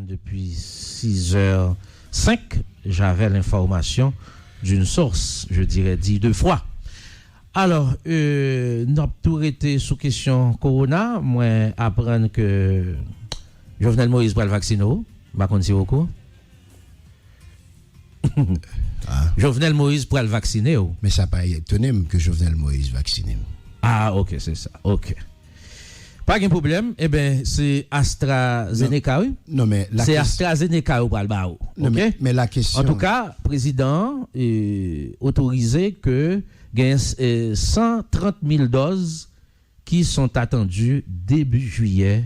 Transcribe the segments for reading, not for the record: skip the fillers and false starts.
depuis 6h05, j'avais l'information d'une source, je dirais dit deux fois. Alors, nous avons tout été sous question Corona. Moi, apprendre que Jovenel Moïse va le vacciner. Par contre, c'est beaucoup. Jovenel Moïse pour le vacciner. Mais ça n'a pas étonné que Jovenel Moïse vaccine. Ah, ok, c'est ça. Ok. Pas de problème. Eh bien, c'est AstraZeneca, oui? Non, mais c'est question... AstraZeneca ou pas le bas. Okay? Mais la question. En tout cas, le président est autorisé que il y a 130 000 doses qui sont attendues début juillet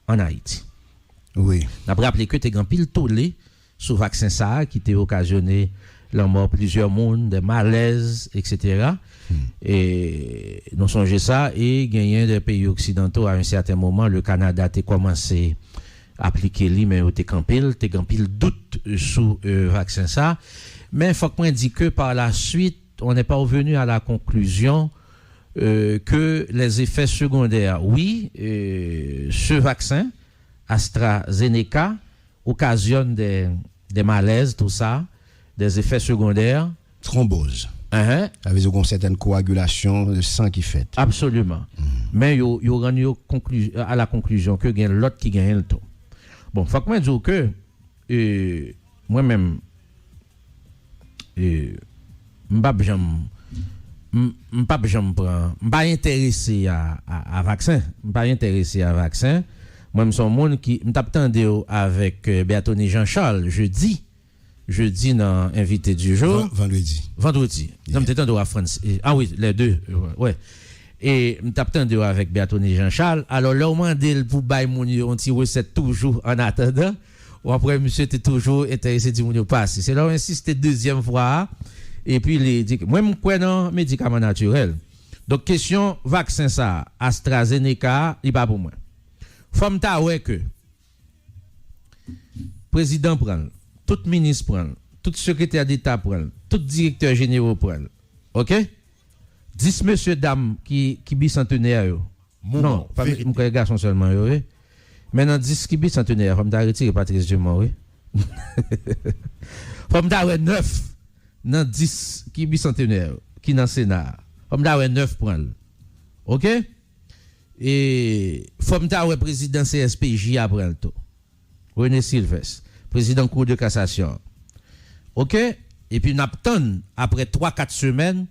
en Haïti. Oui. On a rappelé que tu as grand pile tollé sur le vaccin ça qui t'a occasionné la mort plusieurs mondes, des malaises, etc. Et nous songeons ça et gagné des pays occidentaux à un certain moment, le Canada a commencé à appliquer lui, mais t'es grand pile doute sur le vaccin ça. Mais il faut que moi dise que par la suite, on n'est pas revenu à la conclusion que les effets secondaires, oui, ce vaccin, AstraZeneca, occasionne des malaises, tout ça, des effets secondaires. Thrombose. Avec une certaine coagulation de sang qui fait. Absolument. Mais il y aura à la conclusion que gagne l'autre qui gagne le temps. Bon, faut que moi dise que moi-même, m'pas intéressé à vaccin. Moi, je suis un monde qui m'attendait avec Béatoni Jean-Charles jeudi dans invité du jour. Vendredi. Yeah. Je m'attendais à France. Ah oui, les deux. Ouais. Et m'attendais avec Béatoni Jean-Charles. Alors là, on m'a dit pour bailler mon on tire recette toujours en attendant. Ou après, monsieur était toujours intéressé du mon passe. C'est là où insiste deuxième fois. Et puis, il dit, moi, je crois dans médicaments naturels. Donc, question vaccin, ça, AstraZeneca, il n'est pas pour moi. Faut me que président prend, tout ministre prend, tout secrétaire d'État prend, tout directeur général prend. OK? 10 monsieur, dames qui bicentenaire. Non, pas mes garçons seulement, oui. Maintenant, 10 qui bicentenaire, faut me retirer Patrice Dumont, oui. Faut me 9. Dans 10 qui bicentenaire, qui dans le Sénat, comme là, 9 prendre. OK? Et faut me président CSPJ après le tout. René Sylvestre, président Cour de cassation. OK? Et puis, n'attend après 3-4 semaines,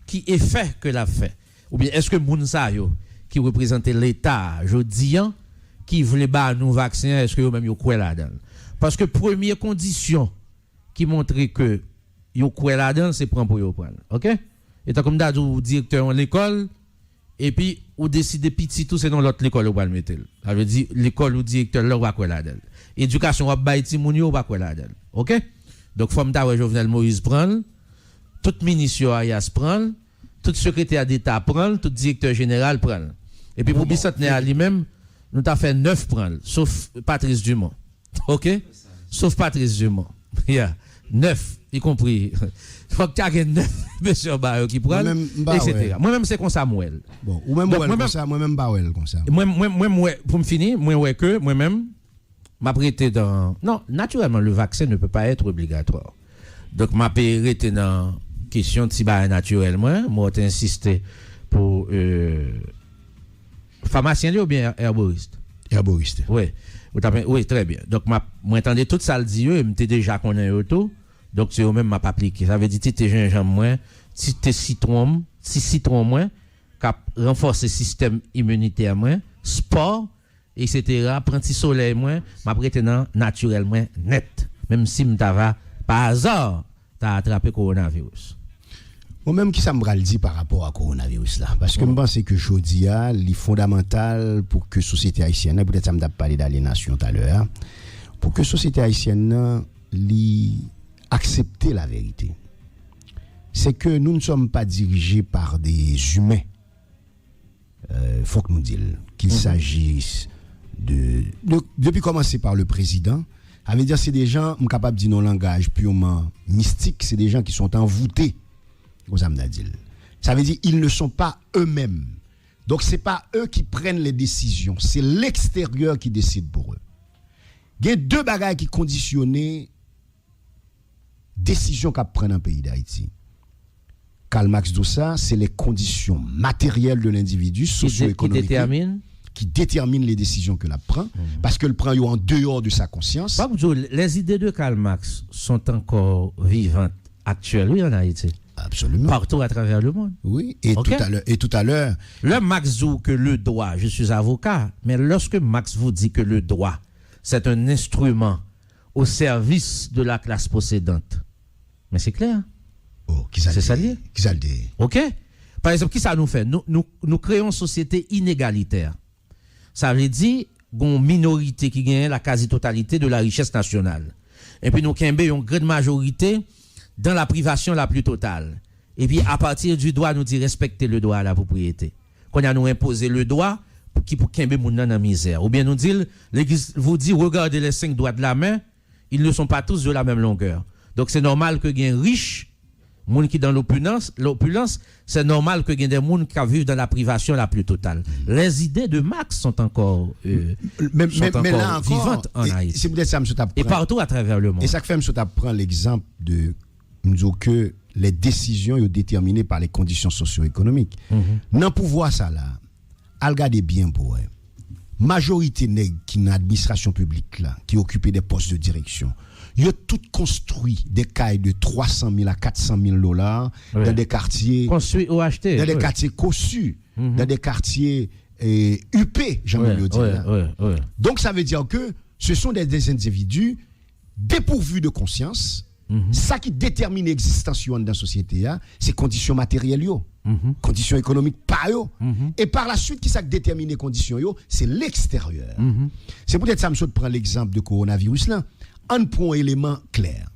qui est fait que l'a fait. Ou bien, est-ce que Mounsa, qui représente l'État, je dis, qui voulait battre nous vaccins, est-ce que vous-même, vous croyez là-dedans? Parce que première condition qui montrait que yo quoi là-dedans, c'est prendre pour yo prendre. OK? Et tant comme d'habitude, ou directeur de l'école, et puis, ou décider petit tout, c'est dans l'autre l'école, ou va le mettre. Ça veut dire, l'école ou directeur, là, ou va quoi là-dedans. Éducation, ou va bailler timouni, ou va quoi là-dedans. OK? Donc, faut m'tawe Jovenel Moïse prendre, tout ministre Ayas prendre, tout secrétaire d'État prendre, tout directeur général prendre. Et puis, pour bicentenaire lui-même, nous t'avons fait 9 prendre, sauf Patrice Dumont. OK? Sauf Patrice Dumont. Yeah. 9, y compris. Faut que tu aies 9 monsieur Bayo qui prend, etc. Moi-même, c'est comme ça, Mouel. Bon, ou même Mouel comme ça, moi-même Bawel comme ça. Moi, pour me finir, moi-même, m'a prêté dans... Non, naturellement, le vaccin ne peut pas être obligatoire. Donc, m'a prêté dans question de si naturellement, moi, j'ai insisté pour pharmacien ou bien herboriste? Herboriste. Oui. Oui, très bien. Donc, moi, j'entendais tout ça le dire, et m'étais déjà connais auto. Donc, c'est eux-mêmes m'a pas appliqué. Ça veut dire, t'es gingembre moins, si t'es citron moins, cap renforcer le système immunitaire moins, sport, etc., prendre soleil moins, m'a prêté naturellement net. Même si m'tava, par hasard, t'as attrapé coronavirus. Moi-même, qui ça me dit par rapport à coronavirus là? Parce que je pense que Jodia, il est fondamental pour que la société haïtienne, peut-être ça me parlé d'aliénation tout à l'heure, pour que la société haïtienne accepte la vérité. C'est que nous ne sommes pas dirigés par des humains. Il faut que nous disions qu'il s'agisse depuis commencer par le président, ça veut dire c'est des gens, capables de dire non langage purement mystique, c'est des gens qui sont envoûtés. Ça veut dire ils ne sont pas eux-mêmes. Donc c'est pas eux qui prennent les décisions, c'est l'extérieur qui décide pour eux. Il y a deux bagages qui conditionnent décision qu'a prend dans le pays d'Haïti. Karl Marx dit ça, c'est les conditions matérielles de l'individu, socio-économiques, qui déterminent les décisions que l'on prend, parce que le prend en dehors de sa conscience. Les idées de Karl Marx sont encore vivantes actuellement en Haïti. Absolument. Partout à travers le monde. Oui, et tout à l'heure. Le Marx dit que le droit, je suis avocat, mais lorsque Marx vous dit que le droit, c'est un instrument au service de la classe possédante, mais c'est clair. Oh, c'est ça lié. OK? Par exemple, qui ça nous fait? Nous créons une société inégalitaire. Ça veut dire une minorité qui gagne la quasi-totalité de la richesse nationale. Et puis nous avons une grande majorité dans la privation la plus totale. Et puis à partir du droit, nous dit respecter le droit à la propriété. Qu'on a nous imposé le droit pour qu'il moun nan misère. Ou bien nous dit, l'Église vous dit, regardez les 5 doigts de la main, ils ne sont pas tous de la même longueur. Donc c'est normal que y ait un riche, moun qui dans l'opulence, c'est normal que y ait des moun qui vivent dans la privation la plus totale. Les idées de Marx sont encore, mais là encore vivantes en Haïti. C'est peut-être ça, M. Tapprend. Et partout à travers le monde. Et ça fait M. Tapprend l'exemple de nous que les décisions sont déterminées par les conditions socio-économiques. Dans pouvoir ça là, regardez bien pour eux. Majorité nèg qui dans l'administration publique là, qui occupait des postes de direction, ils ont tout construit des cailles de 300 000 à 400 000 dollars dans des quartiers construits ou achetés, dans des quartiers cossus, dans des quartiers UP, j'ai envie de dire. Donc ça veut dire que ce sont des individus dépourvus de conscience. Ça qui détermine l'existence dans la société, c'est conditions matérielles, conditions économiques pas yo. Et par la suite, qui ça détermine les conditions c'est l'extérieur. C'est peut-être ça, monsieur, de prendre l'exemple de coronavirus là. Un point élément clair.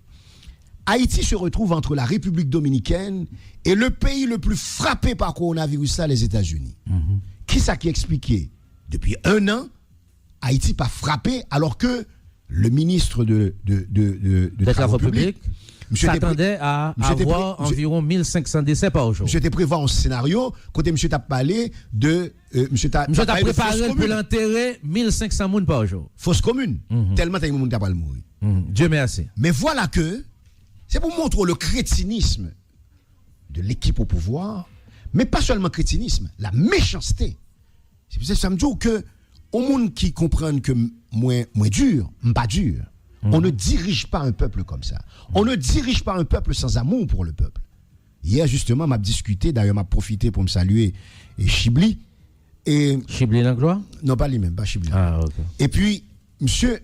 Haïti se retrouve entre la République dominicaine et le pays le plus frappé par coronavirus là, les États-Unis. Qui ça qui expliquait depuis 1 an, Haïti pas frappé alors que le ministre de Travaux publics s'attendait à avoir environ 1500 décès par jour. Monsieur était prévu un scénario, côté monsieur t'a parlé de monsieur t'a préparé pour l'enterrer 1500 moun par jour. Fausse commune. Tellement t'as moun t'a pas mourir. Dieu merci. Mais voilà que c'est pour montrer le crétinisme de l'équipe au pouvoir, mais pas seulement crétinisme, la méchanceté. C'est pour ça que ça me dit que au monde qui comprennent que moins dur, pas dur. On ne dirige pas un peuple comme ça. On ne dirige pas un peuple sans amour pour le peuple. Hier, justement, m'a discuté, d'ailleurs, m'a profité pour me saluer Chibli. Chibli Langlois? Non, pas lui-même, pas Chibli. Ah, ok. Et puis, monsieur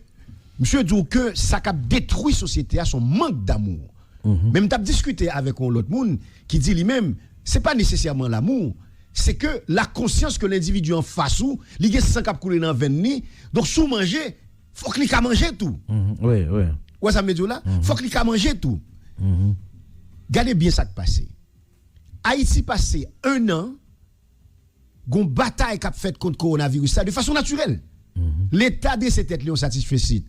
dit que ça a détruit la société à son manque d'amour. Même t'as discuté avec l'autre monde qui dit lui-même, c'est pas nécessairement l'amour, c'est que la conscience que l'individu en face ou, il y a 100 cap couler dans 20 ni, donc sous manger, faut qu'il a mangé tout. Oui. Ouais, ça me dit là, faut qu'il a mangé tout. Regardez bien ça qui passe. Haïti passé 1 an, gon bataille qu'a fait contre coronavirus ça de façon naturelle. L'état de cette tête là satisfait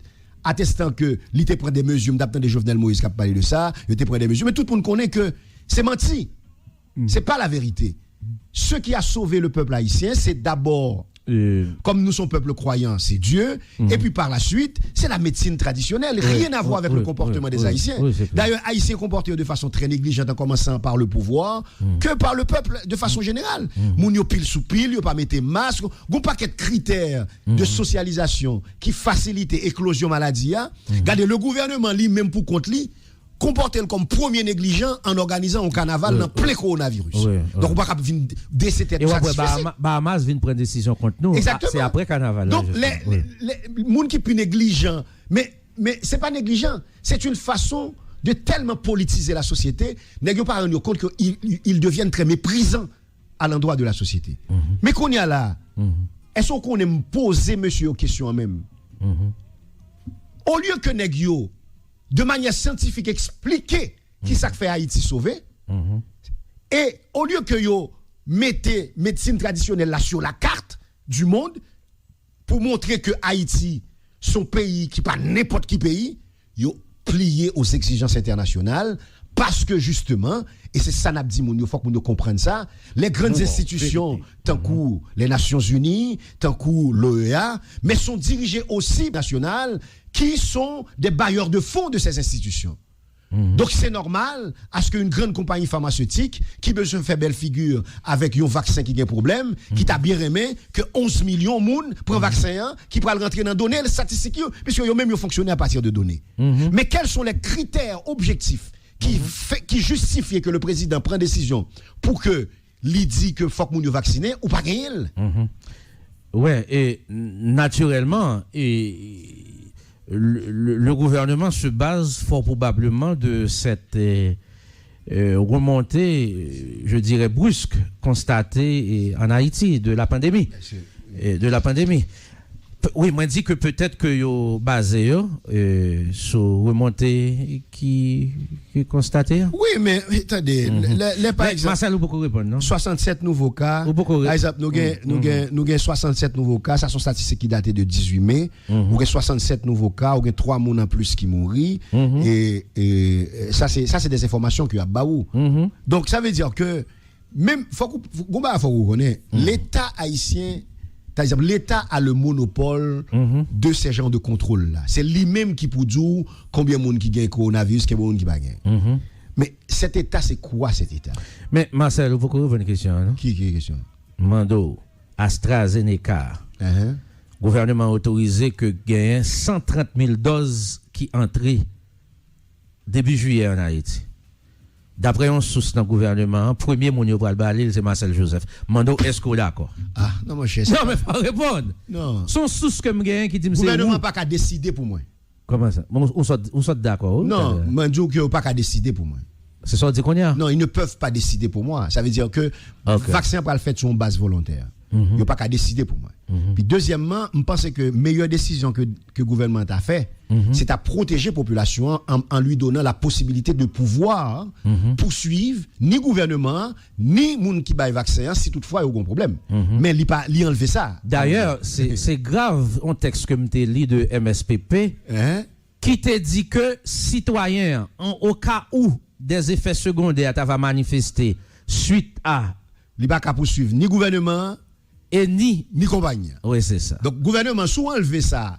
attestant que il te prend des mesures, m'attend de Jovenel Moïse qui a parlé de ça, il te prend des mesures, mais tout le monde connaît que c'est menti. C'est pas la vérité. Ce qui a sauvé le peuple haïtien, c'est d'abord, comme nous sommes peuple croyant, c'est Dieu, et puis par la suite, c'est la médecine traditionnelle, rien à voir avec le comportement des Haïtiens. D'ailleurs, Haïtiens comportés de façon très négligente, en commençant par le pouvoir, que par le peuple de façon générale. Moun yo pile sous pile, yo pas mettre masque, gon paquet de critères de socialisation qui facilitent éclosion maladie. Regardez, le gouvernement lui même pour compte lui comporter comme premier négligent en organisant un carnaval dans plein coronavirus. Donc on va pas venir décéder de ça. Bahamas vient prendre décision contre nous. Exactement. C'est après carnaval. Donc les monde qui plus négligent, mais c'est pas négligent, c'est une façon de tellement politiser la société, nèg yo pas rendre compte que ils deviennent très méprisants à l'endroit de la société. Mais qu'on y a là, est-ce qu'on aime poser monsieur aux questions même? Au lieu que nèg yo de manière scientifique expliquer qui ça fait Haïti sauver, et au lieu que yo mettez médecine traditionnelle là sur la carte du monde pour montrer que Haïti son pays qui pas n'importe qui pays, yo plié aux exigences internationales Parce que justement, et c'est ça n'a dit mon, il faut que nous comprenions ça, les grandes institutions, tant que les Nations Unies, tant que l'OEA, mais sont dirigées aussi nationales qui sont des bailleurs de fonds de ces institutions. Donc c'est normal à ce qu'une grande compagnie pharmaceutique qui besoin faire belle figure avec un vaccin qui a un problème, qui t'a bien aimé que 11 millions de monde prend vaccin qui pourra rentrer dans données les statistiques puisque yo même fonctionner à partir de données. Mais quels sont les critères objectifs qui justifient que le président prend décision pour que il dit que faut que moun yo vacciner ou pas gagner? Ouais, et naturellement le gouvernement se base fort probablement de cette remontée, je dirais brusque, constatée en Haïti de la pandémie. Oui, moi dit que peut-être que yo basé sur remontée qui constaté. Oui, mais attendez, les par exemple Marcel ou beaucoup répondre non 67 nouveaux cas. Par exemple, nous avons 67 nouveaux cas, ça sont statistiques qui datent de 18 mai. Nous avons 67 nouveaux cas, nous avons 3 personnes en plus qui mourent et ça c'est des informations que a baou. Donc ça veut dire que même faut qu'on connaît l'État haïtien. Par exemple, l'État a le monopole de ces genres de contrôle-là. C'est lui-même qui peut dire combien de monde qui gagne coronavirus, combien de monde qui va gagner. Mais cet État, c'est quoi cet État? Mais Marcel, vous pouvez revenir une question, non? Qui est question? Mando, AstraZeneca. Gouvernement autorisé que gagne 130 000 doses qui entraient début juillet en Haïti. D'après un source dans le gouvernement, premier moun yo pral balil, c'est Marcel Joseph. Mando, est-ce qu'on est d'accord? Ah, non, mon cher. Non, mais faut répondre. Non. Son source que m'gagne qui dit le gouvernement n'a pas qu'à décider pour moi. Comment ça? On soit d'accord? Non, Mandou qui n'a pas qu'à décider pour moi. C'est ça dit qu'on y a? Non, ils ne peuvent pas décider pour moi. Ça veut dire que le vaccin va le faire sur une base volontaire. Il n'a pas qu'à décider pour moi. Puis deuxièmement, je pense que la meilleure décision que le gouvernement a fait, c'est à protéger la population en lui donnant la possibilité de pouvoir poursuivre ni gouvernement, ni moun qui baille vaccin si toutefois il y a un problème. Mais il a enlevé ça. D'ailleurs, c'est grave un texte que je lu de MSPP qui te dit que citoyens, au cas où des effets secondaires va manifester suite à... Il n'y a pas qu'à poursuivre ni gouvernement et ni compagnie. Oui, c'est ça. Donc, gouvernement, soit enlever ça,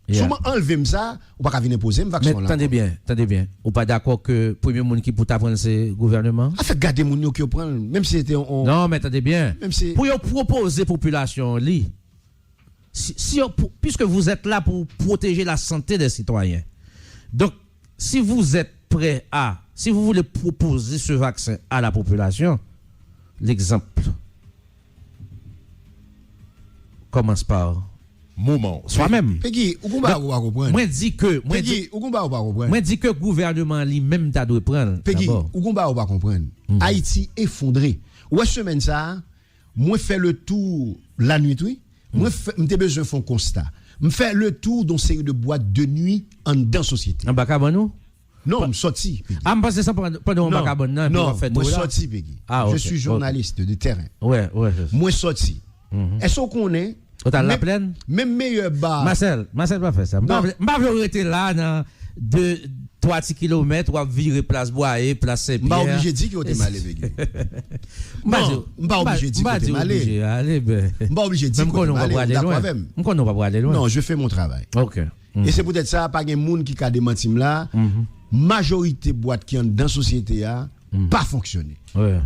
soit enlever ça, ou pas qu'à venir poser une vaccin. Mais attendez bien. Ou pas d'accord que le premier monde qui peut t'apprendre, c'est le gouvernement? Ah, fait garder moun qui prend, même si c'était Non, mais attendez bien. Même si... Pour proposer à la population, puisque vous êtes là pour protéger la santé des citoyens, donc, si vous êtes prêt si vous voulez proposer ce vaccin à la population, l'exemple commence par soi-même. Peggy, ou pas comprendre. Moi dis que le gouvernement lui-même t'a dû prendre. Peggy, ou pas comprendre. Haïti effondré. Ouais semaine ça, moi fait le tour la nuit oui. Moi m'te besoin de faire un constat. Me fait le tour dans série de boîtes de nuit en dans société. En Bakabonou? Non, je sorti. Ah, me ça pendant Bakabonou non, moi sorti Peggy. Je suis journaliste de terrain. Ouais. Moi sorti. Est-ce qu'on est Autant la plaine? Même meilleur bar. Marcel pas fait ça. M'pas rester là dans 3 km ou virer place Bois-et, place Saint-Pierre. M'pas obligé de dire que t'es malé Peggy. M'pas obligé de dire que t'es malé. Allez ben. M'pas obligé de dire que t'es malé. M'con on va pas aller loin. Non, je fais mon travail. OK. Et c'est peut-être ça pas gen moun qui ka démenti là. Majorité boîte qui en dans société a pas fonctionné.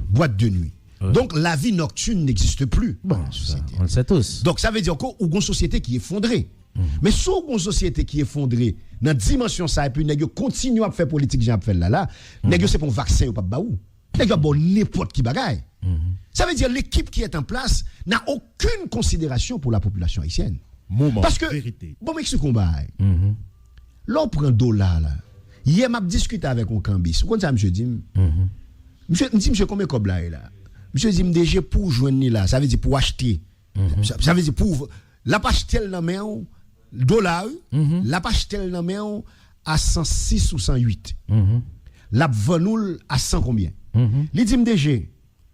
Boîte de nuit. Donc la vie nocturne n'existe plus. Bon, ça, on le sait tous. Donc ça veut dire qu'on a une société qui est effondrée. Mais si on a une société qui est effondrée dans dimension ça et puis nèg continue à faire politique j'ai fait là nèg c'est pour vaccin ou pas baou. Nèg bon n'importe qui bagaille. Ça veut dire l'équipe qui est en place n'a aucune considération pour la population haïtienne. Parce que bon m'explique combat. L'on prend dollar là. Hier m'a discuté avec un cambis. Quand ça monsieur dit monsieur combien cob là monsieur dit déjà pour joindre là, ça veut dire pour acheter. Ça veut dire pour la pas acheter dans main dollar, la pas acheter dans main à 106 ou 108. La vendre à 100 combien? Il dit déjà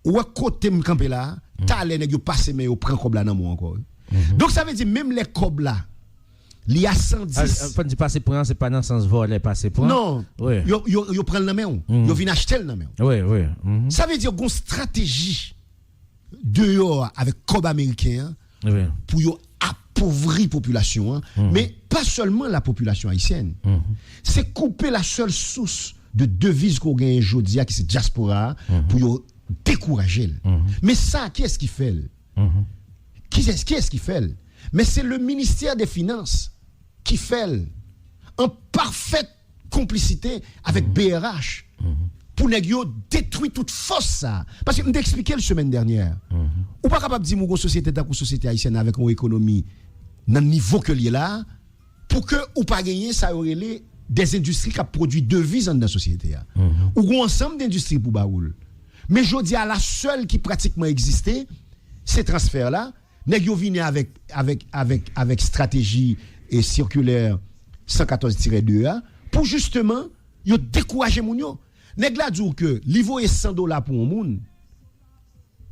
ou à côté me camper là, t'as les nèg passer mais au prend cob là dans moi encore. Donc ça veut dire même les cob là Il y a 110. Quand tu passes pour c'est pas dans le sens voler passer pour. Non. Oui. Yo prend le main. Yo vient acheter le main. Oui, oui. Ça veut dire qu'on stratégie dehors avec cob américain pour yo appauvrir population mais pas seulement la population haïtienne. C'est couper la seule source de devises qu'on gagne aujourd'hui qui c'est diaspora pour yo décourager. Mais ça qui est-ce qui fait? Qui est-ce qui fait? Mais c'est le ministère des Finances qui fait en parfaite complicité avec BRH pour détruire toute force ça. Parce que je t'expliquais la semaine dernière. Ou pas capable de dire que société d'une société haïtienne avec une économie dans le niveau que l'y est là pour que ou pas gagner ça aurait des industries qui produisent devises dans la société ou ensemble d'industries pour baoul. Mais je dis à la seule qui pratiquement existait ces transferts là nèg yo vinn avec stratégie et circulaire 114-2 pour justement yo décourager moun yo. Nèg la dit que livre est $100 pour un moun.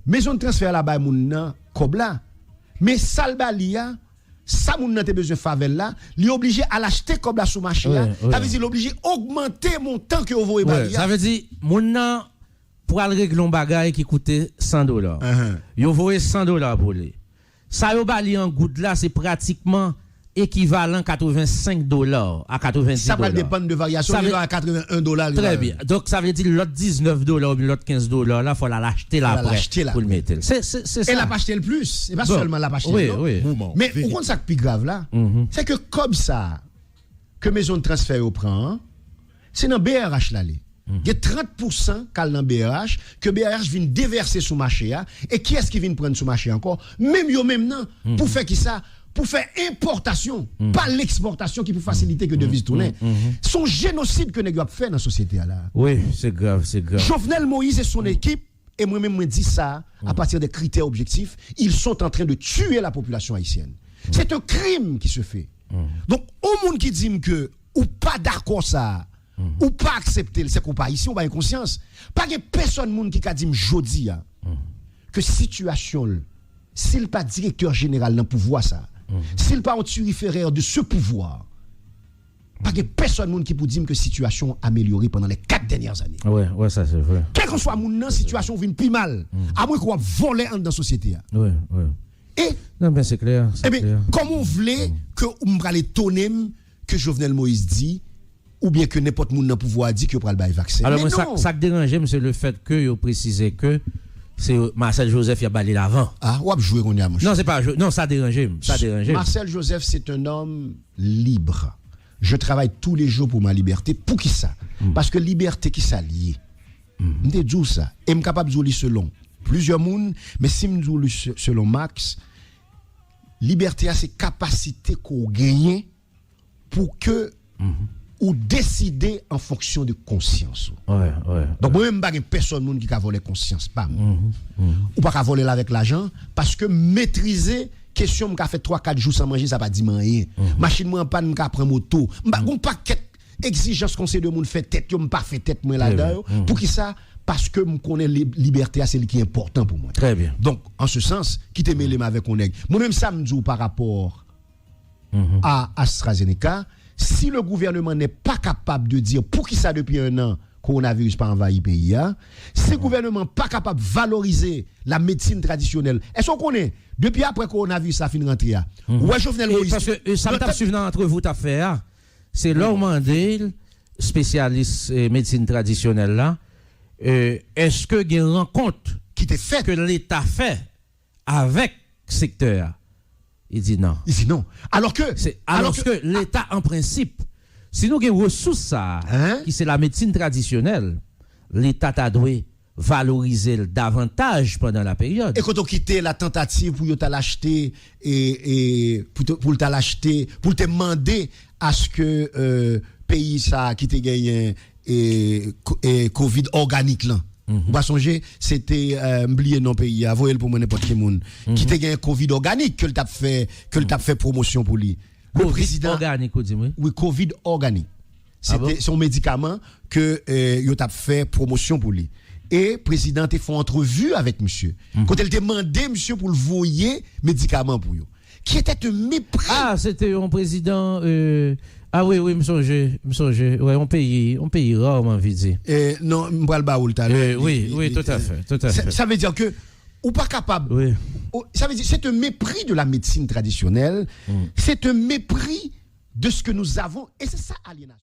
Maison de transfert là bas moun nan kob là. Mais salbalia ça moun nan te besoin favel là, li obligé à l'acheter kob là sous marché là. Ça veut dire l'obligé augmenter montant que vous voyez balia. Ça veut dire moun nan pour aller régler un bagage qui coûtait $100. Yo voyé $100 pour lui. Ça yo bali en goutte là c'est pratiquement équivalent $85 à $90. Ça va dépendre de variation à $81. Très bien. Donc ça veut dire l'autre $19 ou l'autre $15 là faut l'acheter là après pour le mettre. C'est ça. Et la pas acheter le plus, c'est pas seulement la pas acheter. Oui. Mais au compte ça plus grave là, c'est que comme ça que maison de transfert au prend, c'est dans BRH là. Il y a 30% qu'al dans BRH que BRH vient déverser sous marché et qui est-ce qui vient prendre sous marché encore même yo même non pour faire qui ça pour faire importation pas l'exportation qui peut faciliter que devise tourner son génocide que nèg a fait dans société là. Oui, c'est grave. Jovenel Moïse et son équipe et moi-même me dis ça à partir des critères objectifs, ils sont en train de tuer la population haïtienne. C'est un crime qui se fait. Donc au monde qui dit que ou pas d'accord ça ou pas accepter c'est qu'on pas ici on pas inconscience pas que personne monde qui a dit jodi que situation s'il pas directeur général dans pouvoir ça s'il pas un turiféraire de ce pouvoir pas que personne monde qui peut dire que situation améliorée pendant les 4 dernières années. Ouais ça c'est vrai. Quel que soit monde situation vient plus mal à moins qu'on voler dans la société. Ouais. Et non mais c'est clair. Comment on voulait que on va les tonner que Jovenel Moïse dit ou bien que n'importe monde dans pouvoir dit que pour le bail vaccin. Alors ça dérangeait c'est le fait que yo précisé que c'est Marcel Joseph qui a balayé l'avant. Ah, ou a joué on y a. Non, c'est pas non, ça dérangeait. Marcel Joseph c'est un homme libre. Je travaille tous les jours pour ma liberté. Pour qui ça? Parce que liberté qui s'allie. M'te dit ça. Et m'capable de dire selon plusieurs monde, mais si m'dou selon Max, liberté a ses capacités qu'on gagne pour que ou décider en fonction de conscience. Ouais. Donc moi même pas personne monde qui a volé conscience pas. Ou pas ka voler avec l'argent parce que maîtriser question m'ka fait 3-4 jours sans manger ça pas dit rien. Machine moi en panne m'ka prend moto. M'pa gon paquet exigence conseil de monde fait tête yo m'pa fait tête moi là-dedans pour qui ça parce que me connais liberté c'est ce qui est important pour moi. Très bien. Donc en ce sens qui te mêlé avec on nèg. Moi même ça me dit par rapport à AstraZeneca. Si le gouvernement n'est pas capable de dire pour qui ça depuis un an coronavirus pas envahi pays si le gouvernement n'est pas capable de valoriser la médecine traditionnelle est-ce qu'on connaît depuis après coronavirus ça fin rentrer ouais Jovenel Moïse parce que ça t'a suivi entre vous t'a fait c'est Laure Mandel spécialiste médecine traditionnelle là est-ce que il y a une rencontre qui t'est fait que l'État fait avec secteur? Il dit non. Alors que l'État en principe, si nous avons ressources ça, qui c'est la médecine traditionnelle, l'État a dû valoriser davantage pendant la période. Et quand on quitte la tentative pour l'acheter et pour l'acheter, pour te demander à ce que pays ça qui te gagne et Covid organique là. Vous songer c'était oublier non pays avoyer pour n'importe qui monde qui te gagne Covid organique que t'a fait promotion pour lui. Le président organique oui Covid organique. C'était son médicament que yo t'a fait promotion pour lui. Et président a fait entrevue avec monsieur. Quand elle demandé monsieur pour le voyer médicament pour yo. qui était un mépris. Ah, c'était un président. Ah oui, me songe. Ouais, on paye rarement vite. Non, m'bral baoul tout à l'heure. Oui, tout à fait. Ça veut dire que ou pas capable. Oui. Ça veut dire c'est un mépris de la médecine traditionnelle, c'est un mépris de ce que nous avons et c'est ça aliénation.